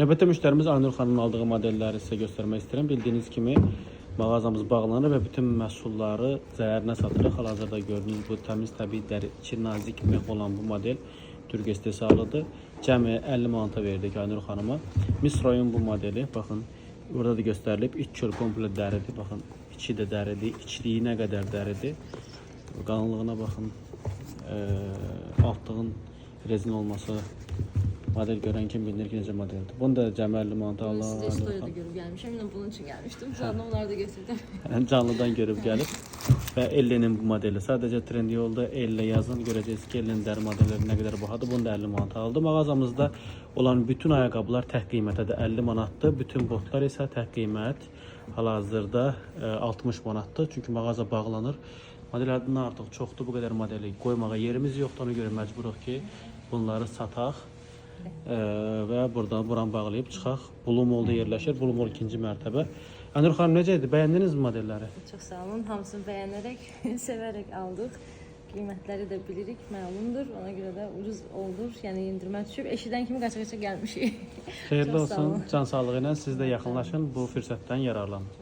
Növbəti müştərimiz Aynur xanımın aldığı modelləri sizə göstərmək istəyirəm. Bildiyiniz kimi mağazamız bağlanır və bütün məhsulları zərərinə satırıq. Hal-hazırda gördüyünüz bu təmiz təbii dəri, içi nazik meh olan bu model Türk istehsalıdır. Cəmi 50 manata verdik Aynur xanıma. Misroyun bu modeli, baxın, burada da göstərilib. İç çöl komple dəridir, baxın, içi də dəridir, içliyi nə qədər dəridir. Qalınlığına baxın, altlığın rezin olması. Model görən kim bilir ki necə modeldir. Bunu da cəmi 50 manata Bunu size story'da görüp gelmişim. Yine bunun için gelmiştim. Canlı onları da getirdim. Canlıdan görüp gelip ve Elle'nin bu modeli. Sadece Trendyol'da Elle yazın, göreceğiz ki Elle'nin dəri modelleri ne kadar bahadır. Bunu da 50 manata aldı. Mağazamızda olan bütün ayakkabılar tək qiymətədir, 50 manatdır. Bütün botlar isə tək qiymət hal-hazırda 60 manatdır. Çünki mağaza bağlanır. Modellərdən artıq çoxdur, bu qədər modeli qoymağa yerimiz yoxdur. Ona görə məcburuq ki bunları sataq. Və buradan buran bağlayıb çıxaq. Blue Mall'da yerləşir. Blue Mall 2-ci mərtəbə. Aynur xanım necə idi? Bəyəndiniz mi modelləri? Çok sağ olun. Hamısını beğenerek, severek aldık. Kıymetleri de bilirik, məlumdur. Ona göre de ucuz olur. Yani indirmə düşüb. Eşidən kimi qaça-qaça gəlmişik. Xeyirli olsun. Can sağlığı ilə siz də yaxınlaşın. Bu fürsətdən yararlanın.